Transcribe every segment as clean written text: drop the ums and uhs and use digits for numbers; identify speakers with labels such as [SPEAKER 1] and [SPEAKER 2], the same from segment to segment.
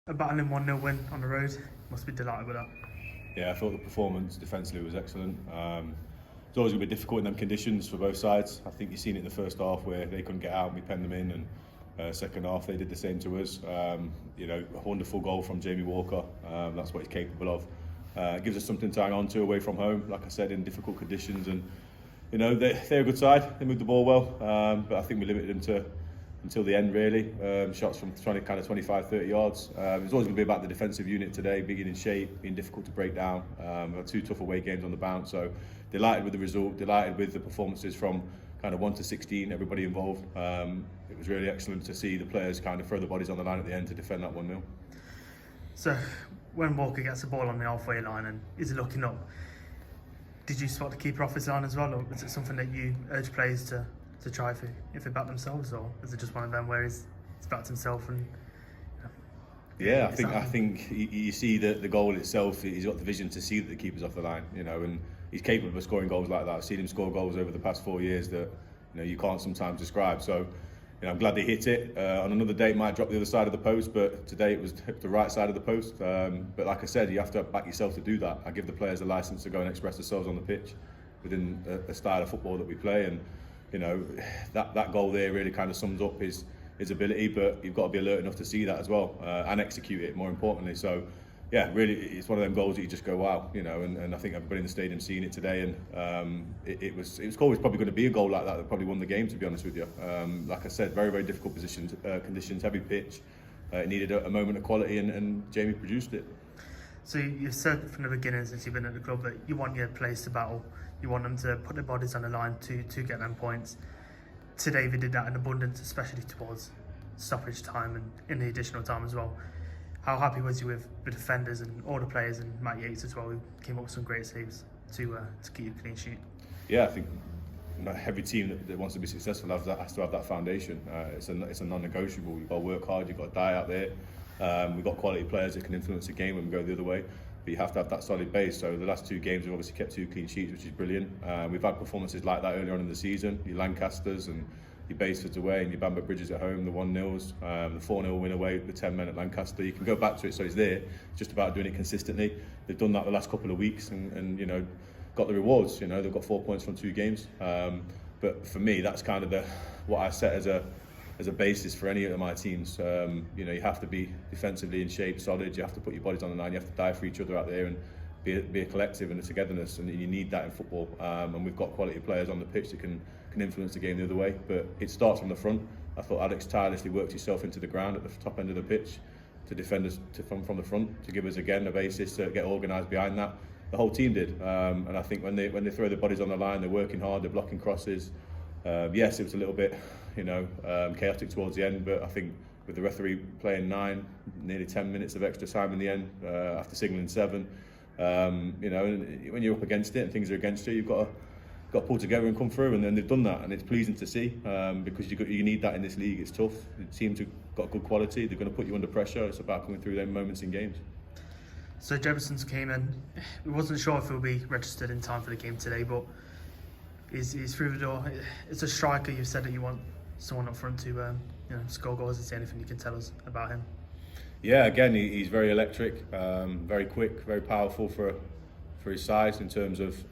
[SPEAKER 1] A battling 1-0 win on the road. Must be delighted with that.
[SPEAKER 2] Yeah, I thought the performance defensively was excellent. It's always going to be difficult in them conditions for both sides. I think you've seen it in the first half where they couldn't get out and we penned them in, and second half they did the same to us. A wonderful goal from Jamie Walker. That's what he's capable of. It gives us something to hang on to away from home, like I said, in difficult conditions. And they're a good side. They moved the ball well, but I think we limited them until the end, really. Shots from 25-30 yards. It's always going to be about the defensive unit today, being in shape, being difficult to break down. We've had 2 tough away games on the bounce, so delighted with the result, delighted with the performances from kind of 1 to 16, everybody involved. It was really excellent to see the players kind of throw the bodies on the line at the end to defend that 1-0.
[SPEAKER 1] So, when Walker gets the ball on the halfway line and is looking up, did you spot the keeper off his line as well, or was it something that you urge players to try if they back themselves, or is it just one of them where he's backed himself and
[SPEAKER 2] yeah, I think you see the goal itself. He's got the vision to see that the keeper's off the line, and he's capable of scoring goals like that. I've seen him score goals over the past 4 years that you can't sometimes describe. So I'm glad they hit it. On another day it might drop the other side of the post, but today it was the right side of the post. But like I said, you have to back yourself to do that. I give the players a license to go and express themselves on the pitch within a style of football that we play, and that goal there really kind of sums up his ability, but you've got to be alert enough to see that as well, and execute it, more importantly. So yeah, really it's one of them goals that you just go wow, and I think everybody in the stadium seen it today, and it was always probably going to be a goal like that probably won the game, to be honest with you. Like I said, very, very difficult conditions, heavy pitch. It needed a moment of quality, and Jamie produced it.
[SPEAKER 1] So you've said from the beginning, since you've been at the club, that you want your players to battle. You want them to put their bodies on the line to get them points. Today they did that in abundance, especially towards stoppage time and in the additional time as well. How happy was you with the defenders and all the players, and Matt Yates as well, who came up with some great saves to keep a clean sheet?
[SPEAKER 2] Yeah, I think every team that wants to be successful has to have that foundation. It's a non-negotiable. You've got to work hard, you've got to die out there. We've got quality players that can influence the game when we go the other way, but you have to have that solid base. So the last 2 games we've obviously kept 2 clean sheets, which is brilliant. We've had performances like that earlier on in the season. Your Lancasters and your Basefords away, and your Bamber Bridges at home, the 1-0s, the 4-0 win away with 10 men at Lancaster. You can go back to it, so it's there. It's just about doing it consistently. They've done that the last couple of weeks, and got the rewards. They've got 4 points from 2 games. But for me, that's kind of what I set as a basis for any of my teams. You have to be defensively in shape, solid. You have to put your bodies on the line. You have to die for each other out there and be a collective and a togetherness. And you need that in football. And we've got quality players on the pitch that can influence the game the other way. But it starts from the front. I thought Alex tirelessly worked himself into the ground at the top end of the pitch to defend us from the front, to give us again a basis to get organised behind that. The whole team did. And I think when they throw their bodies on the line, they're working hard. They're blocking crosses. Yes, it was a little bit, chaotic towards the end, but I think with the referee playing nearly 10 minutes of extra time in the end, after signalling 7, when you're up against it and things are against you, you've got to pull together and come through, and then they've done that, and it's pleasing to see, because you need that in this league. It's tough. The teams have got good quality. They're going to put you under pressure. It's about coming through them moments in games.
[SPEAKER 1] So Jefferson's came in. We wasn't sure if he'll be registered in time for the game today, but he's through the door. It's a striker. You've said that you want someone up front to score goals. Is there anything you can tell us about him?
[SPEAKER 2] Yeah, again, he's very electric, very quick, very powerful for his size in terms of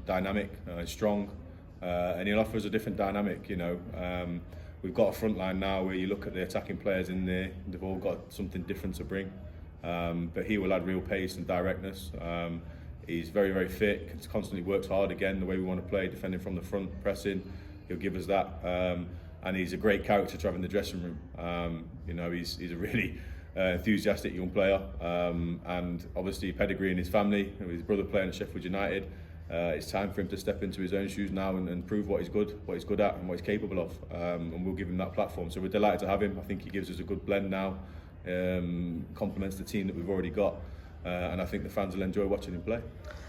[SPEAKER 2] dynamic, strong, and he'll offer us a different dynamic. We've got a front line now where you look at the attacking players in there, they've all got something different to bring, but he will add real pace and directness. He's very, very fit, constantly works hard, again, the way we want to play, defending from the front, pressing. He'll give us that, and he's a great character to have in the dressing room. He's a really enthusiastic young player, and obviously pedigree in his family, with his brother playing at Sheffield United. It's time for him to step into his own shoes now and prove what he's good at and what he's capable of, and we'll give him that platform. So we're delighted to have him. I think he gives us a good blend now, complements the team that we've already got, and I think the fans will enjoy watching him play.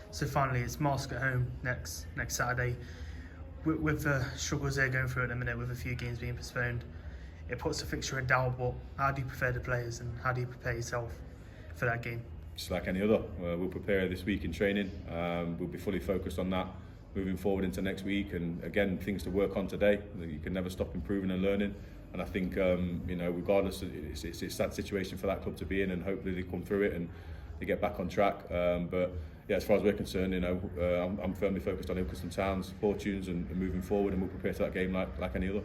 [SPEAKER 1] So finally, it's Marsk at home next Saturday. With the struggles they're going through at the minute, with a few games being postponed, it puts the fixture in doubt. But how do you prepare the players, and how do you prepare yourself for that game? Just
[SPEAKER 2] like any other, we'll prepare this week in training. We'll be fully focused on that moving forward into next week, and again, things to work on today. You can never stop improving and learning. And I think regardless, it's a sad situation for that club to be in, and hopefully they come through it and they get back on track. But yeah, as far as we're concerned, I'm firmly focused on Ilkeston Town's fortunes and moving forward, and we'll prepare for that game like any other.